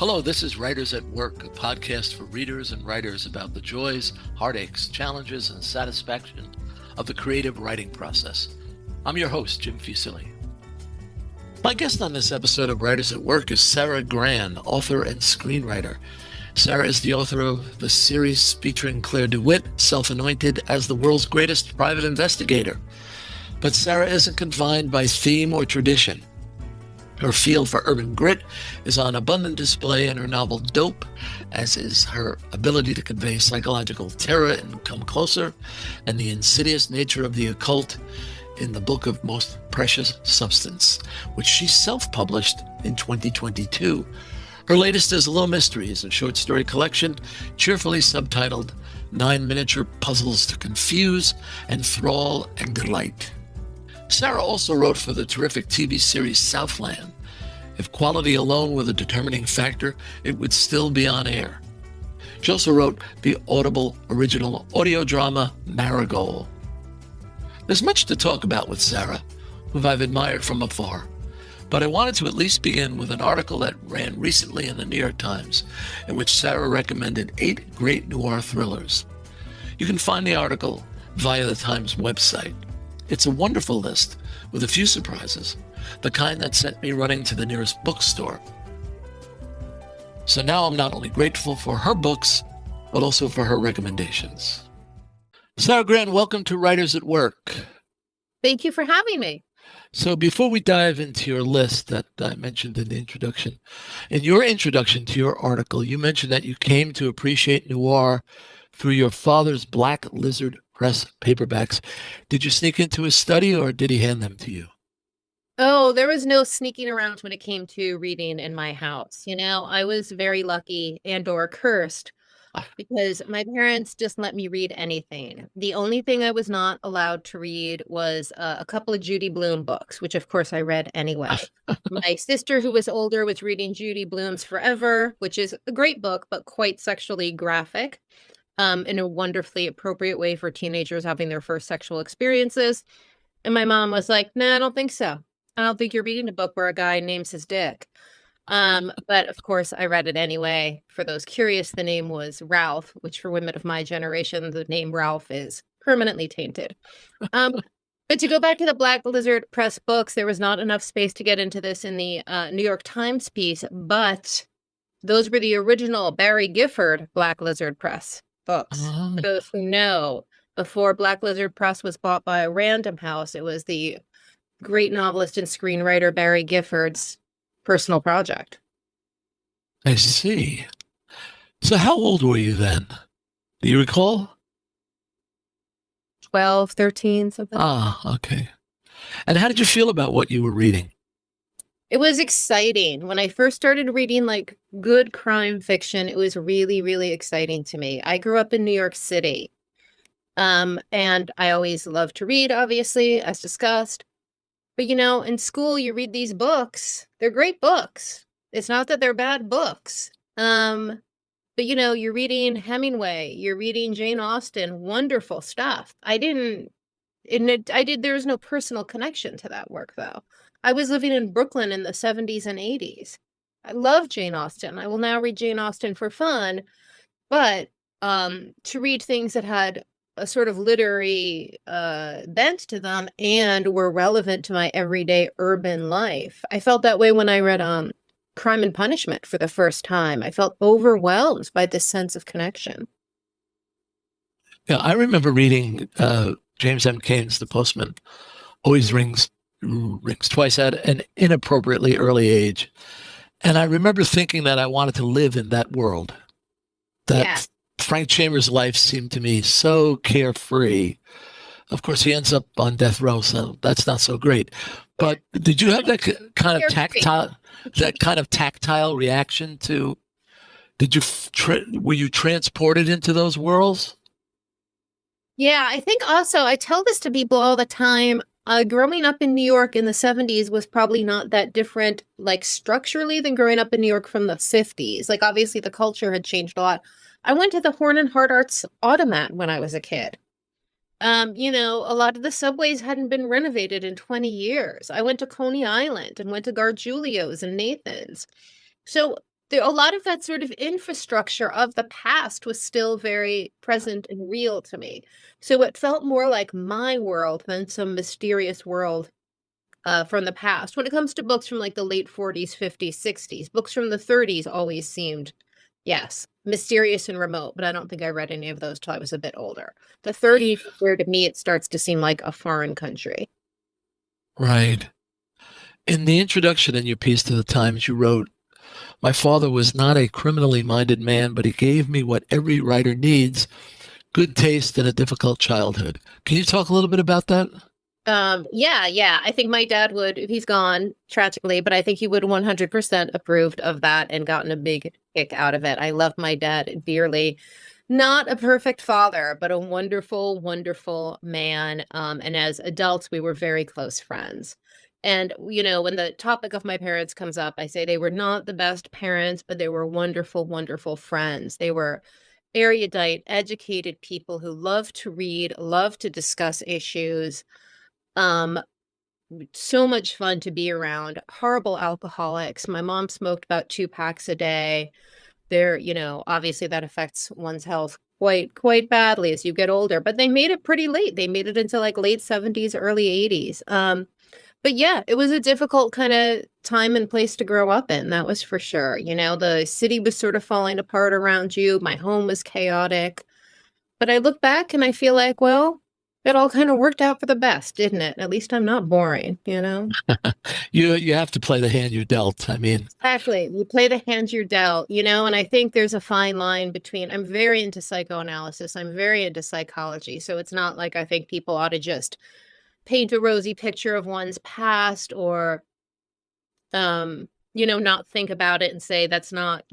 Hello, this is Writers at Work, a podcast for readers and writers about the joys, heartaches, challenges, and satisfaction of the creative writing process. I'm your host, Jim Fusilli. My guest on this episode of Writers at Work is Sara Gran, author and screenwriter. Sara is the author of the series featuring Claire DeWitt, Self-Anointed, as the world's greatest private investigator. But Sara isn't confined by theme or tradition. Her feel for urban grit is on abundant display in her novel Dope, as is her ability to convey psychological terror in Come Closer and the insidious nature of the occult in the book of Most Precious Substance, which she self-published in 2022. Her latest is Low Mysteries, a short story collection, cheerfully subtitled 9 Miniature Puzzles to Confuse, Enthrall and Delight. Sara also wrote for the terrific TV series Southland. If quality alone were the determining factor, it would still be on air. She also wrote the Audible original audio drama MARIGOLD. There's much to talk about with Sara, whom I've admired from afar, but I wanted to at least begin with an article that ran recently in the New York Times, in which Sara recommended 8 great noir thrillers. You can find the article via the Times website. It's a wonderful list with a few surprises, the kind that sent me running to the nearest bookstore. So now I'm not only grateful for her books, but also for her recommendations. Sara Gran, welcome to Writers at Work. Thank you for having me. So before we dive into your list that I mentioned in the introduction, in your introduction to your article, you mentioned that you came to appreciate noir through your father's Black Lizard Press paperbacks. Did you sneak into his study or did he hand them to you? Oh, there was no sneaking around when it came to reading in my house. You know, I was very lucky and or cursed because my parents just let me read anything. The only thing I was not allowed to read was a couple of Judy Blume books, which of course I read anyway. My sister, who was older, was reading Judy Blume's Forever, which is a great book, but quite sexually graphic. In a wonderfully appropriate way for teenagers having their first sexual experiences. And my mom was like, "No, I don't think so. I don't think you're reading a book where a guy names his dick." But of course I read it anyway. For those curious, the name was Ralph, which for women of my generation, the name Ralph is permanently tainted. But to go back to the Black Lizard Press books, there was not enough space to get into this in the New York Times piece, but those were the original Barry Gifford Black Lizard Press books. For those who know, before Black Lizard Press was bought by a Random House, it was the great novelist and screenwriter Barry Gifford's personal project. I see. So how old were you then? Do you recall? 12, 13, something. Okay. And how did you feel about what you were reading? It was exciting. When I first started reading like good crime fiction, it was really, really exciting to me. I grew up in New York City. And I always loved to read, obviously, as discussed. But, you know, in school, you read these books. They're great books. It's not that they're bad books. But, you know, you're reading Hemingway, you're reading Jane Austen, wonderful stuff. there was no personal connection to that work, though. I was living in Brooklyn in the 70s and 80s. I love Jane Austen. I will now read Jane Austen for fun, but to read things that had a sort of literary bent to them and were relevant to my everyday urban life. I felt that way when I read Crime and Punishment for the first time. I felt overwhelmed by this sense of connection. Yeah, I remember reading James M. Cain's The Postman Always Rings Twice at an inappropriately early age. And I remember thinking that I wanted to live in that world. That Frank Chambers' life seemed to me so carefree. Of course, he ends up on death row, so that's not so great. But did you have that kind of tactile reaction to? Were you transported into those worlds? Yeah, I think also I tell this to people all the time. Growing up in New York in the 70s was probably not that different, like structurally, than growing up in New York from the 50s. Like obviously the culture had changed a lot. I went to the Horn and Hard Arts Automat when I was a kid. You know, a lot of the subways hadn't been renovated in 20 years. I went to Coney Island and went to Gargiulo's and Nathan's. So a lot of that sort of infrastructure of the past was still very present and real to me. So it felt more like my world than some mysterious world from the past. When it comes to books from like the late 40s, 50s, 60s, books from the 30s always seemed, yes, mysterious and remote, but I don't think I read any of those till I was a bit older. The 30s, where to me it starts to seem like a foreign country. Right. In the introduction in your piece to the Times, you wrote, "My father was not a criminally minded man, but he gave me what every writer needs, good taste in a difficult childhood." Can you talk a little bit about that? Yeah. I think my dad would, if he's gone tragically, but I think he would 100% approved of that and gotten a big kick out of it. I love my dad dearly. Not a perfect father, but a wonderful, wonderful man. And as adults, we were very close friends. And, when the topic of my parents comes up, I say they were not the best parents, but they were wonderful, wonderful friends. They were erudite, educated people who loved to read, loved to discuss issues. Um, so much fun to be around. Horrible alcoholics. My mom smoked about 2 packs a day. There, obviously that affects one's health quite badly as you get older, but they made it pretty late. They made it into like late 70s, early 80s. But yeah, it was a difficult kind of time and place to grow up in. That was for sure. The city was sort of falling apart around you. My home was chaotic. But I look back and I feel like, well, it all kind of worked out for the best, didn't it? At least I'm not boring, You have to play the hand you dealt. I mean, Exactly. You play the hand you're dealt, and I think there's a fine line between, I'm very into psychoanalysis. I'm very into psychology. So it's not like I think people ought to just paint a rosy picture of one's past or, not think about it and say that's not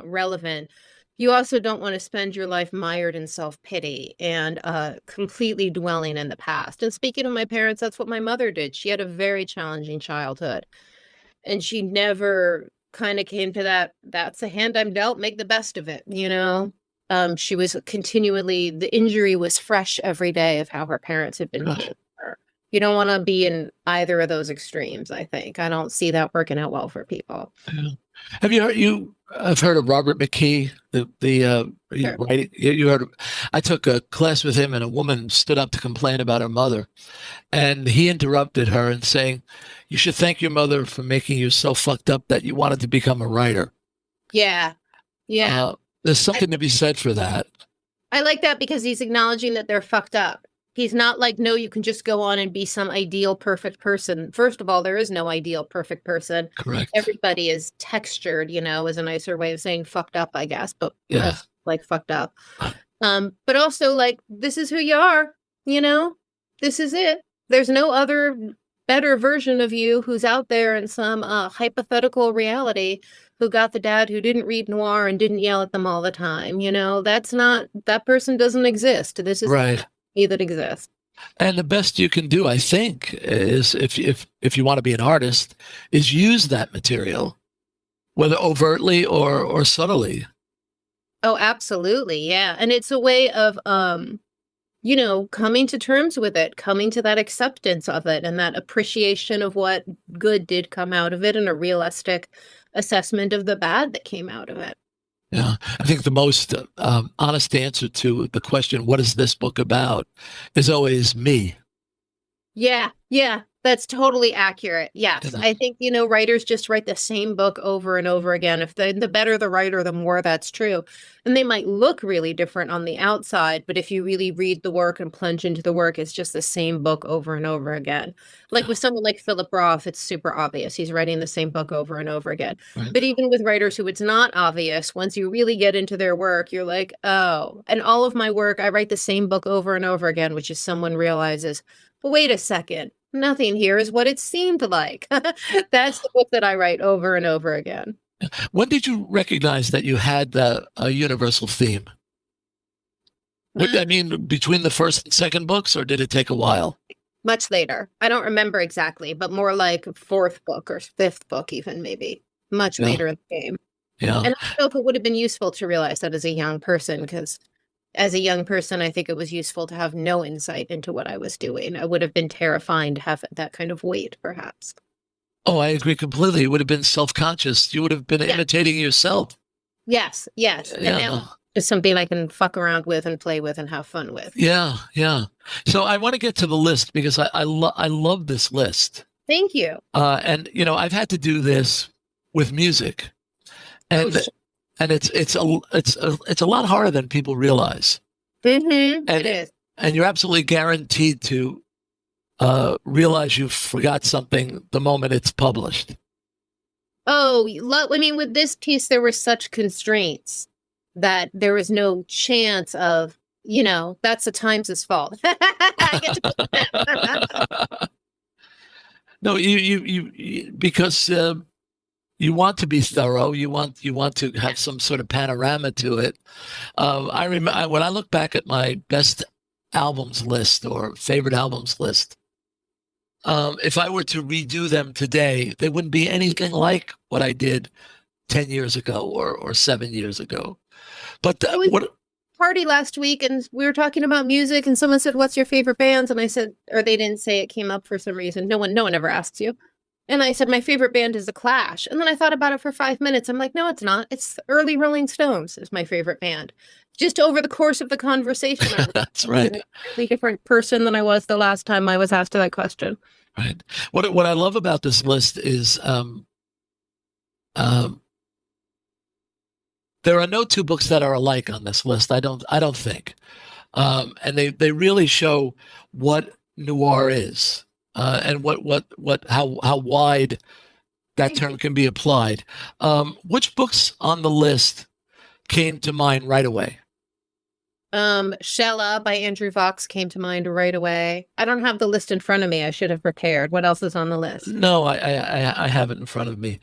relevant. You also don't want to spend your life mired in self-pity and completely dwelling in the past. And speaking of my parents, that's what my mother did. She had a very challenging childhood. And she never kind of came to that's a hand I'm dealt, make the best of it, She was continually, the injury was fresh every day of how her parents had been gosh. treating her. You don't want to be in either of those extremes, I think. I don't see that working out well for people. Yeah. Have you heard? I've heard of Robert McKee, Sure. writing. You heard? I took a class with him, and a woman stood up to complain about her mother, and he interrupted her and saying, "You should thank your mother for making you so fucked up that you wanted to become a writer." Yeah. Yeah. There's something to be said for that. I like that because he's acknowledging that they're fucked up. He's not like, no, you can just go on and be some ideal, perfect person. First of all, there is no ideal, perfect person. Correct. Everybody is textured, is a nicer way of saying fucked up, I guess, but Yeah. like fucked up. But also like, this is who you are, this is it. There's no other better version of you who's out there in some hypothetical reality who got the dad who didn't read noir and didn't yell at them all the time. That person doesn't exist. This is Right. me that exists. And the best you can do, I think, is if you want to be an artist, is use that material, whether overtly or subtly. Oh, absolutely. Yeah. And it's a way of, coming to terms with it, coming to that acceptance of it and that appreciation of what good did come out of it and a realistic assessment of the bad that came out of it. Yeah, I think the most honest answer to the question, "What is this book about?" is always me. Yeah, that's totally accurate. Yes, I think, writers just write the same book over and over again. If the better the writer, the more that's true. And they might look really different on the outside, but if you really read the work and plunge into the work, it's just the same book over and over again. Like with someone like Philip Roth, it's super obvious. He's writing the same book over and over again. Right. But even with writers who it's not obvious, once you really get into their work, you're like, oh, and all of my work, I write the same book over and over again, which is someone realizes, wait a second, nothing here is what it seemed like. That's the book that I write over and over again. When did you recognize that you had a universal theme? I mean, between the first and second books, or did it take a while? Much later. I don't remember exactly, but more like fourth book or fifth book even, maybe. Much later in the game. Yeah. And I don't know if it would have been useful to realize that as a young person, because as a young person, I think it was useful to have no insight into what I was doing. I would have been terrifying to have that kind of weight, perhaps. Oh, I agree completely. You would have been self-conscious. You would have been Yeah. imitating yourself. Yes. Yes. And Yeah. now it's something I can fuck around with and play with and have fun with. Yeah. Yeah. So I want to get to the list because I love this list. Thank you. And I've had to do this with music, Oh, and it's a lot harder than people realize. it And is. and you're absolutely guaranteed to realize you forgot something the moment it's published. Oh, I mean, with this piece, there were such constraints that there was no chance of, that's the Times' fault. I get to- No, you because you want to be thorough. You want to have some sort of panorama to it. I remember when I look back at my best albums list or favorite albums list. If I were to redo them today, they wouldn't be anything like what I did 10 years ago or 7 years ago. But what? Party last week and we were talking about music and someone said, "What's your favorite bands?" And I said, or they didn't say, it came up for some reason. No one ever asks you. And I said, my favorite band is The Clash. And then I thought about it for 5 minutes. I'm like, no, it's not. It's early Rolling Stones is my favorite band. Just over the course of the conversation, That's right. I'm a really different person than I was the last time I was asked that question. Right. What I love about this list is there are no two books that are alike on this list. I don't think, and they really show what noir is, and how wide that term can be applied. Which books on the list came to mind right away? Shella by Andrew Vaux came to mind right away. I don't have the list in front of me. I should have prepared. What else is on the list? No, I have it in front of me.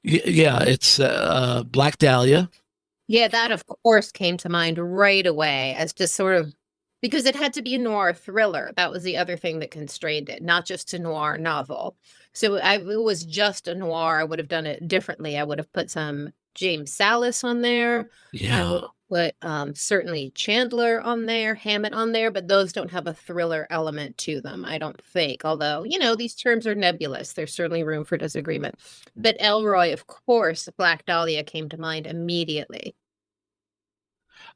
Yeah, it's Black Dahlia. Yeah, that of course came to mind right away as just sort of because it had to be a noir thriller. That was the other thing that constrained it, not just a noir novel. So if it was just a noir, I would have done it differently. I would have put some James Salas on there. Yeah. I would put certainly Chandler on there, Hammett on there, but those don't have a thriller element to them, I don't think. Although, these terms are nebulous. There's certainly room for disagreement. But Elroy, of course, Black Dahlia came to mind immediately.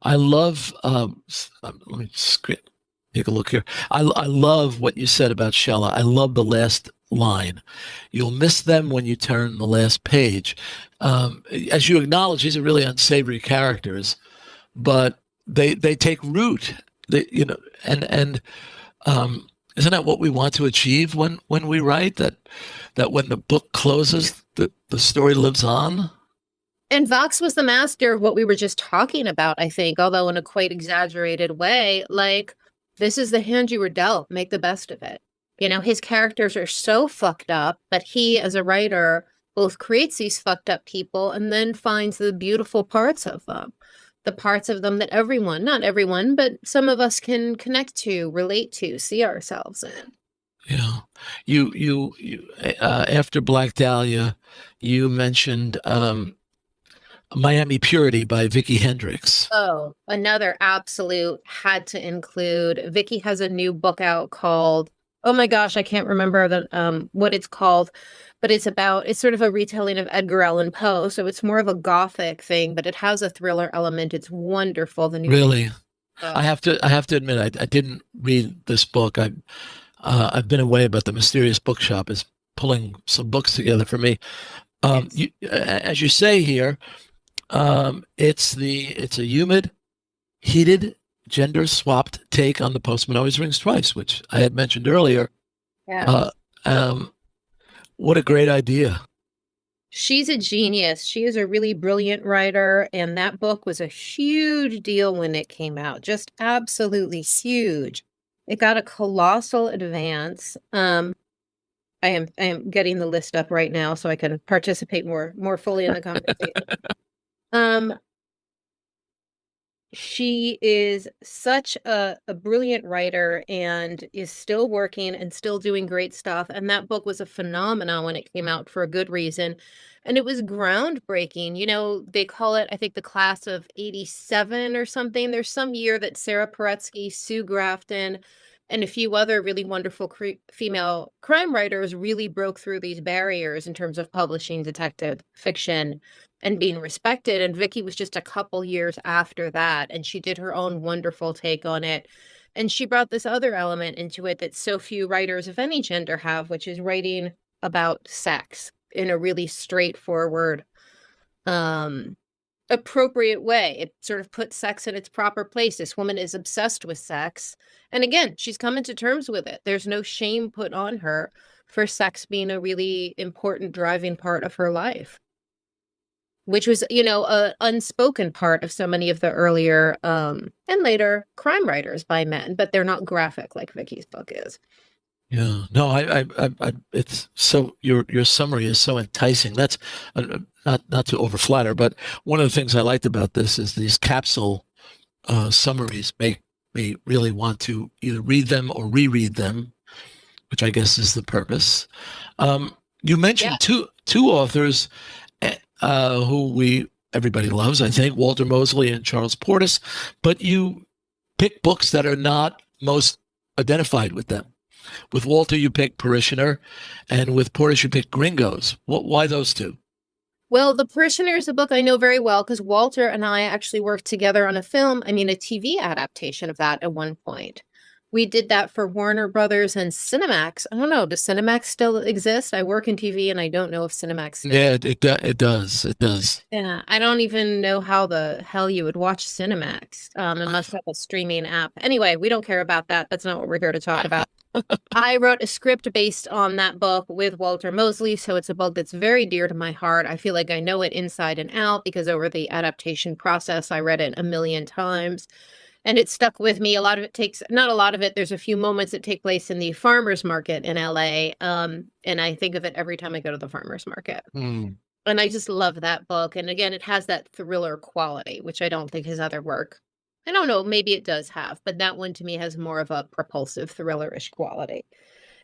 I love, let me take a look here. I love what you said about Shella. I love the last line. You'll miss them when you turn the last page. As you acknowledge, these are really unsavory characters, but they take root. And isn't that what we want to achieve when we write? That when the book closes, the story lives on? And Vaux was the master of what we were just talking about, I think, although in a quite exaggerated way. Like, this is the hand you were dealt. Make the best of it. His characters are so fucked up, but he, as a writer, both creates these fucked up people and then finds the beautiful parts of them. The parts of them that everyone, not everyone, but some of us can connect to, relate to, see ourselves in. Yeah. You after Black Dahlia, you mentioned Miami Purity by Vicki Hendricks. Oh, another absolute had to include. Vicki has a new book out called, oh my gosh, I can't remember what it's called, but it's sort of a retelling of Edgar Allan Poe. So it's more of a gothic thing, but it has a thriller element. It's wonderful. The new Really? I have to admit, I didn't read this book. I've been away, but the Mysterious Bookshop is pulling some books together for me. As you say here, it's a humid, heated, gender-swapped take on The Postman Always Rings Twice, which I had mentioned earlier. Yeah. What a great idea. She's a genius. She is a really brilliant writer, and that book was a huge deal when it came out. Just absolutely huge. It got a colossal advance. I am getting the list up right now so I can participate more fully in the conversation. She is such a brilliant writer and is still working and still doing great stuff. And that book was a phenomenon when it came out for a good reason. And it was groundbreaking. They call it, I think, the class of 87 or something. There's some year that Sarah Paretsky, Sue Grafton, and a few other really wonderful female crime writers really broke through these barriers in terms of publishing detective fiction and being respected. And Vicky was just a couple years after that, and she did her own wonderful take on it. And she brought this other element into it that so few writers of any gender have, which is writing about sex in a really straightforward, appropriate way. It sort of puts sex in its proper place. This woman is obsessed with sex. And again, she's coming to terms with it. There's no shame put on her for sex being a really important driving part of her life, which was, an unspoken part of so many of the earlier and later crime writers by men, but they're not graphic like Vicky's book is. Yeah, no, I it's so your summary is so enticing. That's not to overflatter, but one of the things I liked about this is these capsule summaries make me really want to either read them or reread them, which I guess is the purpose. You mentioned two authors who everybody loves, I think, Walter Mosley and Charles Portis, but you pick books that are not most identified with them. With Walter, you picked Parishioner, and with Portis, you picked Gringos. Why those two? Well, The Parishioner is a book I know very well because Walter and I actually worked together on a TV adaptation of that at one point. We did that for Warner Brothers and Cinemax. I don't know, does Cinemax still exist? I work in TV and I don't know if Cinemax still exists. Yeah, it does. It does. Yeah, I don't even know how the hell you would watch Cinemax. It must have a streaming app. Anyway, we don't care about that. That's not what we're here to talk about. I wrote a script based on that book with Walter Mosley, so it's a book that's very dear to my heart. I feel like I know it inside and out because over the adaptation process, I read it a million times. And it stuck with me. Not a lot of it, there's a few moments that take place in the farmer's market in LA. And I think of it every time I go to the farmer's market. And I just love that book. And again, it has that thriller quality, which I don't think his other work, I don't know, maybe it does have, but that one to me has more of a propulsive thriller-ish quality.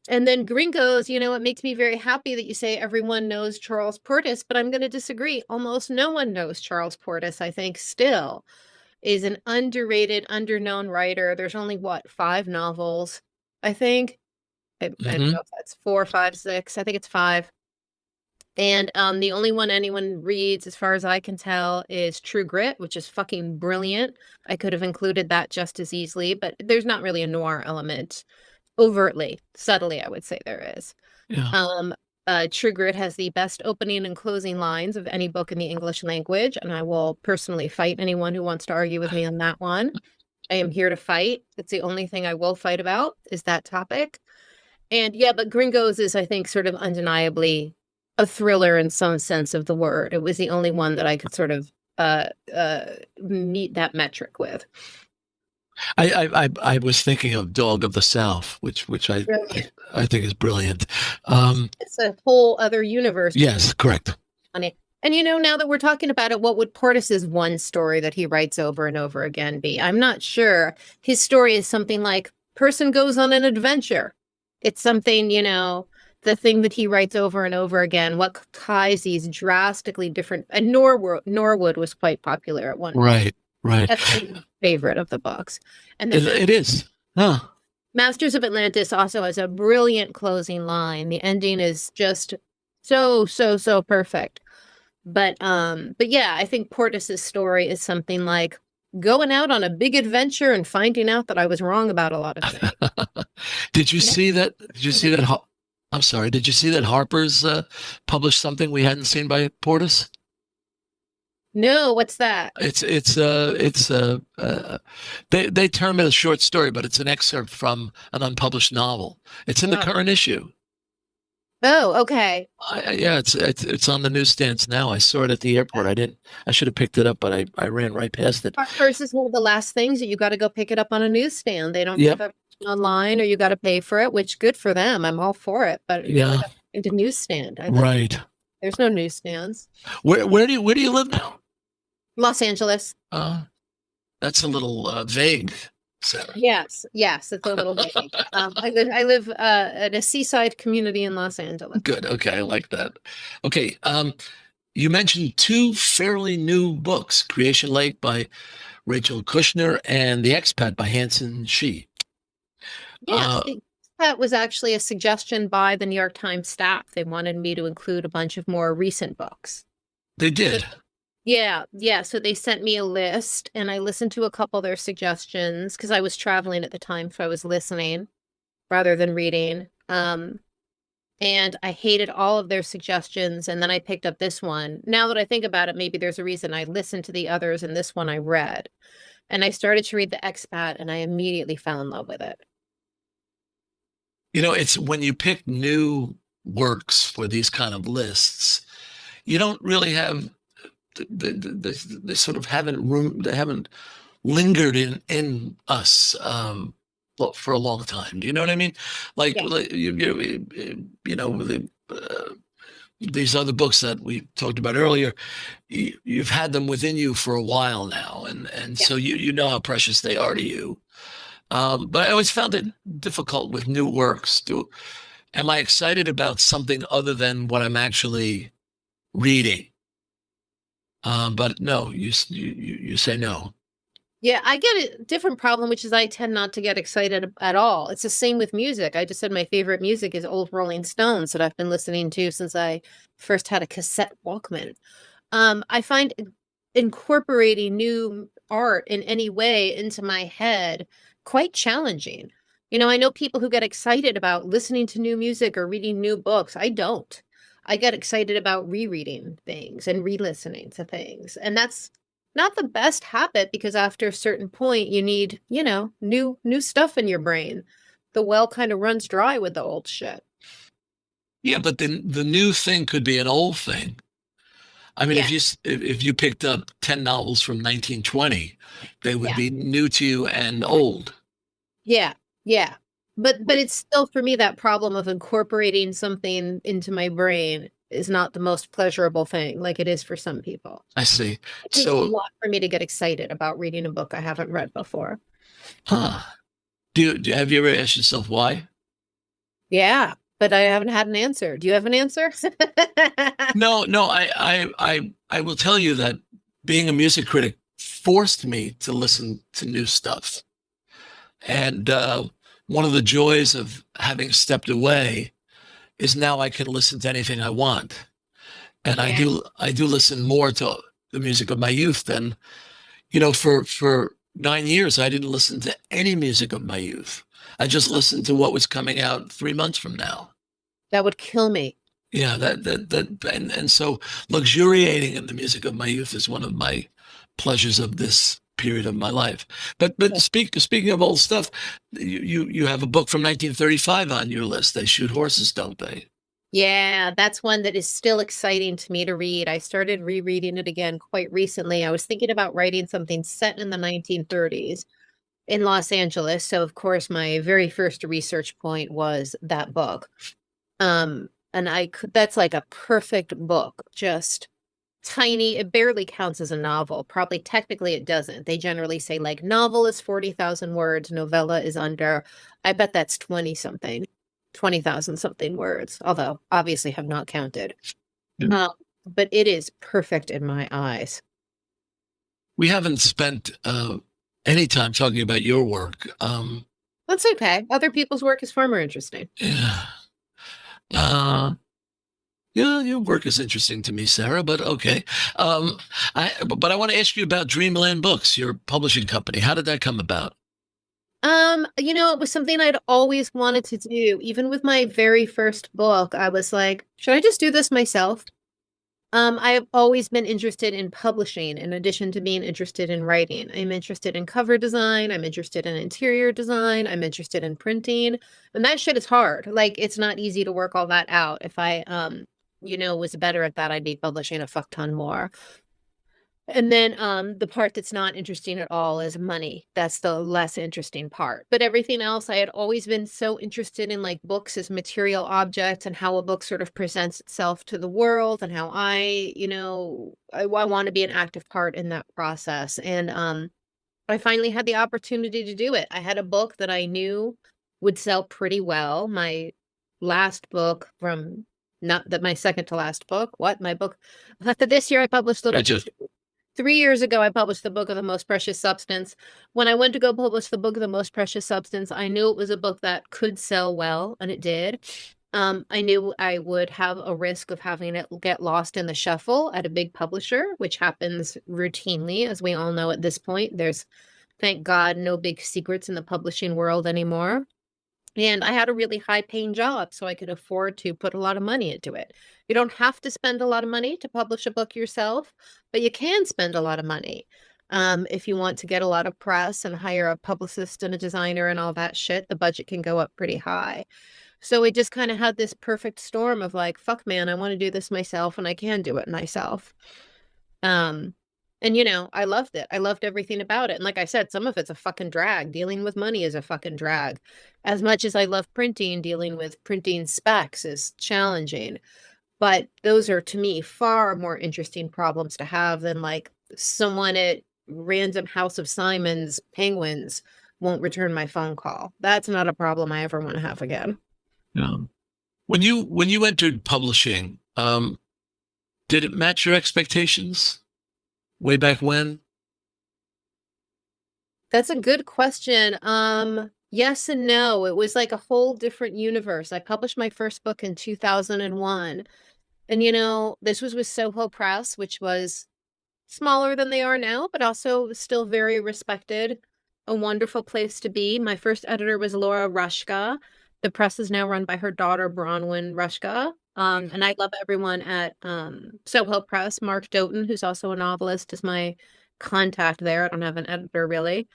And then Gringos, it makes me very happy that you say everyone knows Charles Portis, but I'm going to disagree. Almost no one knows Charles Portis, I think, still is an underrated, underknown writer. There's only, 5 novels, I think. I don't know if that's 4, 5, 6. I think it's 5. And the only one anyone reads, as far as I can tell, is True Grit, which is fucking brilliant. I could have included that just as easily, but there's not really a noir element overtly. Subtly, I would say there is. Yeah. True Grit has the best opening and closing lines of any book in the English language, and I will personally fight anyone who wants to argue with me on that one. I am here to fight. It's the only thing I will fight about is that topic. And yeah, but Gringos is, I think, sort of undeniably a thriller in some sense of the word. It was the only one that I could sort of meet that metric with. I was thinking of Dog of the South, which I think is brilliant. It's a whole other universe. Yes, correct. And now that we're talking about it, what would Portis's one story that he writes over and over again be? I'm not sure. His story is something like person goes on an adventure. It's something, the thing that he writes over and over again, what ties these drastically different, and Norwood was quite popular at one point. Right. That's my favorite of the books. And it is. Huh. Masters of Atlantis also has a brilliant closing line. The ending is just so perfect. But yeah, I think Portis's story is something like going out on a big adventure and finding out that I was wrong about a lot of things. Did you see that? I'm sorry. Did you see that Harper's published something we hadn't seen by Portis? No, what's that? They term it a short story, but it's an excerpt from an unpublished novel. It's in the current issue. Oh, okay. Yeah, it's on the newsstands now. I saw it at the airport. I should have picked it up, but I ran right past it. Harper's is one of the last things that you got to go pick it up on a newsstand. They don't have it online, or you got to pay for it, which good for them. I'm all for it, but yeah, into newsstand. Right. There's no newsstands. Where do you live now? Los Angeles. That's a little vague, Sarah. Yes, it's a little vague. I live at a seaside community in Los Angeles. Good. Okay, I like that. Okay, you mentioned 2 fairly new books: Creation Lake by Rachel Kushner and The Expat by Hanson Shi. Yeah, that was actually a suggestion by the New York Times staff. They wanted me to include a bunch of more recent books. They So, did. yeah. So they sent me a list, and I listened to a couple of their suggestions because I was traveling at the time, so I was listening rather than reading. And I hated all of their suggestions, and then I picked up this one. Now that I think about it, maybe there's a reason I listened to the others, and this one I read. And I started to read The Expat, and I immediately fell in love with it. You know, it's when you pick new works for these kind of lists, you don't really have they sort of they haven't lingered in us for a long time. Do you know what I mean? Like, Yeah. you know, these other books that we talked about earlier, you've had them within you for a while now, and Yeah. so you know how precious they are to you. But I always found it difficult with new works. Am I excited about something other than what I'm actually reading? But no, you say no. Yeah, I get a different problem, which is I tend not to get excited at all. It's the same with music. I just said my favorite music is old Rolling Stones that I've been listening to since I first had a cassette Walkman. I find incorporating new art in any way into my head quite challenging. I know people who get excited about listening to new music or reading new books. I don't. I get excited about rereading things and re-listening to things. And that's not the best habit because after a certain point you need, new stuff in your brain. The well kind of runs dry with the old shit. Yeah, but then the new thing could be an old thing. I mean, Yeah. if you picked up 10 novels from 1920, they would Yeah. be new to you and old. Yeah. Yeah. But it's still for me that problem of incorporating something into my brain is not the most pleasurable thing like it is for some people. I see. It takes a So, lot for me to get excited about reading a book I haven't read before. huh? Have you ever asked yourself why? Yeah, but I haven't had an answer. Do you have an answer? No. I will tell you that being a music critic forced me to listen to new stuff. And one of the joys of having stepped away is now I can listen to anything I want. And Yeah. I do listen more to the music of my youth than, for 9 years, I didn't listen to any music of my youth. I just listened to what was coming out 3 months from now. That would kill me. Yeah, and so luxuriating in the music of my youth is one of my pleasures of this period of my life. But speaking of old stuff, you have a book from 1935 on your list. They shoot horses, don't they? Yeah, that's one that is still exciting to me to read. I started rereading it again quite recently. I was thinking about writing something set in the 1930s in Los Angeles. So, of course, my very first research point was that book. And that's like a perfect book, just tiny. It barely counts as a novel. Probably technically it doesn't. They generally say like novel is 40,000 words, novella is under. I bet that's 20,000 something words, although obviously have not counted. Yeah. But it is perfect in my eyes. We haven't spent any time talking about your work. That's okay. Other people's work is far more interesting. Yeah. Yeah, your work is interesting to me, Sarah, but okay. But I want to ask you about Dreamland Books, your publishing company. How did that come about? It was something I'd always wanted to do. Even with my very first book, I was like, should I just do this myself? I've always been interested in publishing in addition to being interested in writing. I'm interested in cover design. I'm interested in interior design. I'm interested in printing. And that shit is hard. Like, it's not easy to work all that out. If I, was better at that, I'd be publishing a fuck ton more. And then the part that's not interesting at all is money. That's the less interesting part. But everything else, I had always been so interested in like books as material objects and how a book sort of presents itself to the world and how I want to be an active part in that process. And I finally had the opportunity to do it. I had a book that I knew would sell pretty well. My last book not that my second to last book. What? My book this year I published I just 3 years ago, I published the book of the most precious substance. When I went to go publish the book of the most precious substance, I knew it was a book that could sell well, and it did. I knew I would have a risk of having it get lost in the shuffle at a big publisher, which happens routinely, as we all know at this point. There's, thank God, no big secrets in the publishing world anymore. And I had a really high-paying job, so I could afford to put a lot of money into it. You don't have to spend a lot of money to publish a book yourself, but you can spend a lot of money. If you want to get a lot of press and hire a publicist and a designer and all that shit, the budget can go up pretty high. So it just kind of had this perfect storm of like, fuck man, I want to do this myself and I can do it myself. And I loved it. I loved everything about it. And like I said, some of it's a fucking drag. Dealing with money is a fucking drag. As much as I love printing, dealing with printing specs is challenging. But those are, to me, far more interesting problems to have than like someone at random House of Simons Penguins won't return my phone call. That's not a problem I ever want to have again. Yeah. When you entered publishing, did it match your expectations way back when? That's a good question. Yes and no. It was like a whole different universe. I published my first book in 2001. And this was with Soho Press, which was smaller than they are now, but also still very respected. A wonderful place to be. My first editor was Laura Rushka. The press is now run by her daughter, Bronwyn Rushka. And I love everyone at Soho Press. Mark Doughton, who's also a novelist, is my contact there. I don't have an editor really,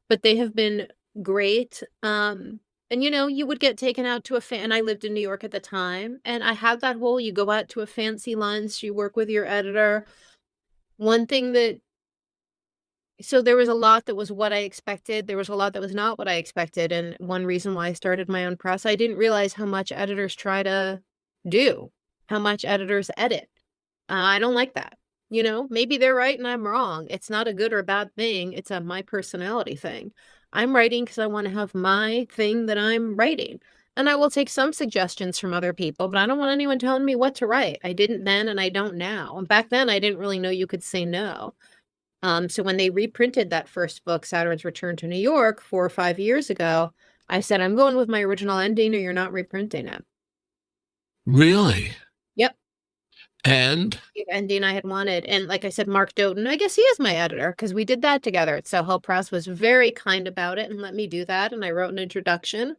but they have been great. And you would get taken out to and I lived in New York at the time, and I had that whole, you go out to a fancy lunch, you work with your editor. One thing so there was a lot that was what I expected. There was a lot that was not what I expected. And one reason why I started my own press, I didn't realize how much editors try to do, how much editors edit. I don't like that. Maybe they're right and I'm wrong. It's not a good or bad thing. It's my personality thing. I'm writing because I want to have my thing that I'm writing. And I will take some suggestions from other people, but I don't want anyone telling me what to write. I didn't then and I don't now. And back then I didn't really know you could say no. So when they reprinted that first book, Saturn's Return to New York, 4 or 5 years ago, I said, I'm going with my original ending or you're not reprinting it. Really? Yep. And? The ending I had wanted. And like I said, Mark Doughton, I guess he is my editor because we did that together at Soho Press, was very kind about it and let me do that. And I wrote an introduction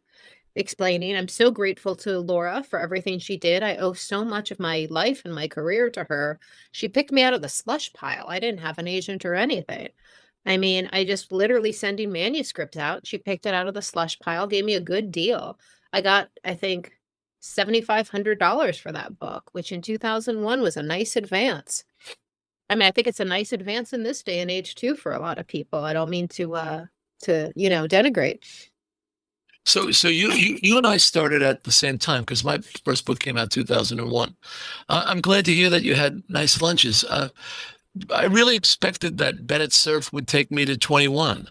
explaining. I'm so grateful to Laura for everything she did. I owe so much of my life and my career to her. She picked me out of the slush pile. I didn't have an agent or anything. I mean, I just literally sending manuscripts out. She picked it out of the slush pile, gave me a good deal. I got, I think, $7,500 for that book, which in 2001 was a nice advance. I mean, I think it's a nice advance in this day and age too for a lot of people. I don't mean to denigrate. So you and I started at the same time because my first book came out 2001. I'm glad to hear that you had nice lunches. I really expected that Bennett Cerf would take me to 21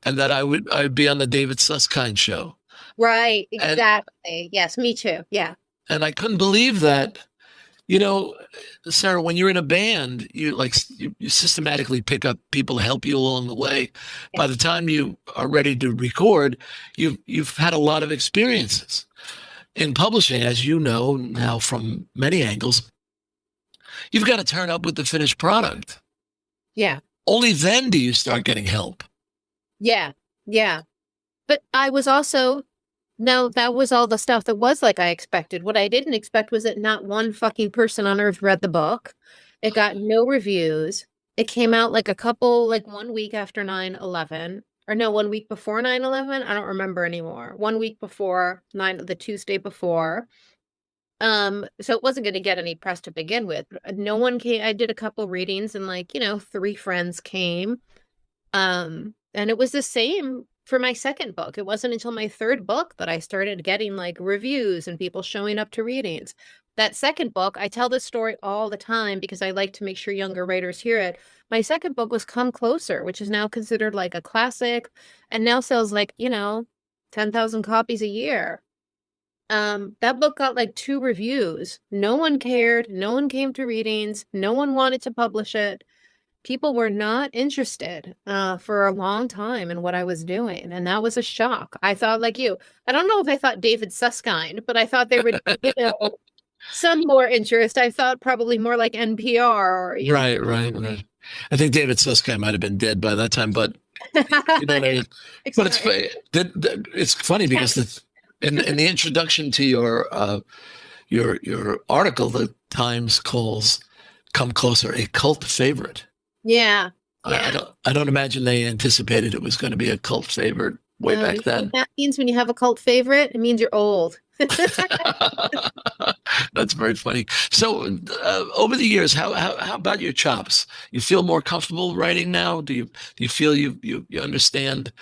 and that I'd be on the David Susskind show. Right, exactly. Yes, me too. Yeah. And I couldn't believe that. Sarah, when you're in a band, you systematically pick up people to help you along the way. Yeah. By the time you are ready to record, you've had a lot of experiences in publishing, as you know now from many angles. You've got to turn up with the finished product. Yeah. Only then do you start getting help. Yeah. Yeah. But I was also, no, that was all the stuff that was like I expected. What I didn't expect was that not one fucking person on earth read the book. It got no reviews. It came out like 1 week after 9/11. Or no, 1 week before 9/11. I don't remember anymore. 1 week before the Tuesday before. So it wasn't going to get any press to begin with. No one came. I did a couple readings and 3 friends came. And it was the same for my second book. It wasn't until my third book that I started getting reviews and people showing up to readings. That second book, I tell this story all the time because I like to make sure younger writers hear it. My second book was Come Closer, which is now considered like a classic and now sells 10,000 copies a year. That book got 2 reviews. No one cared. No one came to readings. No one wanted to publish it. people were not interested for a long time in what I was doing. And that was a shock. I thought, like you, I don't know if I thought David Susskind, but I thought there would be some more interest. I thought probably more like NPR. Or, Right. I think David Susskind might have been dead by that time, but you know what I mean? But it's funny because in the introduction to your article, the Times calls Come Closer a cult favorite. Yeah. I don't imagine they anticipated it was going to be a cult favorite way back then. That means when you have a cult favorite, it means you're old. That's very funny. So, over the years, how about your chops? You feel more comfortable writing now? Do you feel you understand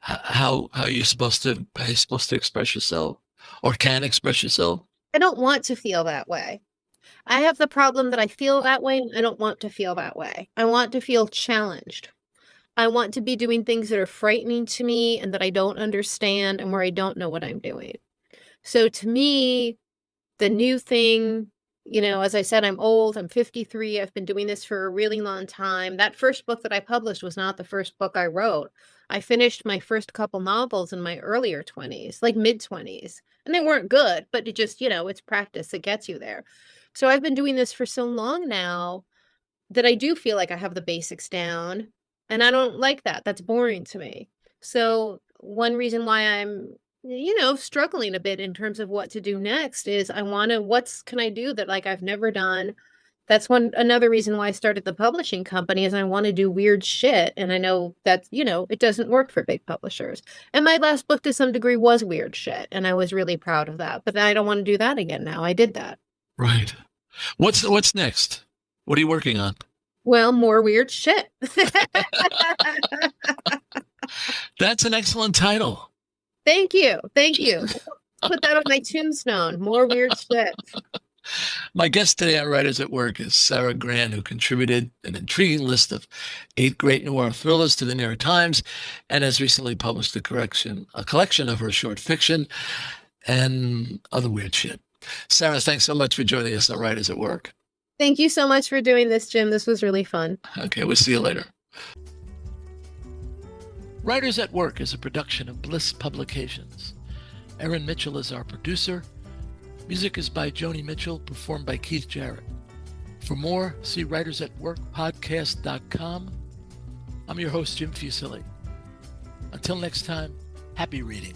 how you're supposed to express yourself, or can express yourself? I don't want to feel that way. I have the problem that I feel that way, and I don't want to feel that way. I want to feel challenged. I want to be doing things that are frightening to me and that I don't understand and where I don't know what I'm doing. So to me, the new thing, as I said, I'm old, I'm 53. I've been doing this for a really long time. That first book that I published was not the first book I wrote. I finished my first couple novels in my earlier 20s, like mid-20s. And they weren't good, but it just, it's practice. It gets you there. So I've been doing this for so long now that I do feel like I have the basics down, and I don't like that. That's boring to me. So one reason why I'm, struggling a bit in terms of what to do next is what can I do that like I've never done? That's another reason why I started the publishing company is I want to do weird shit. And I know that, it doesn't work for big publishers. And my last book to some degree was weird shit. And I was really proud of that, but I don't want to do that again now. I did that. Right. What's next? What are you working on? Well, more weird shit. That's an excellent title. Thank you. Put that on my tombstone. More weird shit. My guest today on Writers at Work is Sara Gran, who contributed an intriguing list of 8 great noir thrillers to the New York Times and has recently published a collection of her short fiction and other weird shit. Sara, thanks so much for joining us on Writers at Work. Thank you so much for doing this, Jim. This was really fun. Okay, we'll see you later. Writers at Work is a production of Bliss Publications. Erin Mitchell is our producer. Music is by Joni Mitchell, performed by Keith Jarrett. For more, see writersatworkpodcast.com. I'm your host, Jim Fusilli. Until next time, happy reading.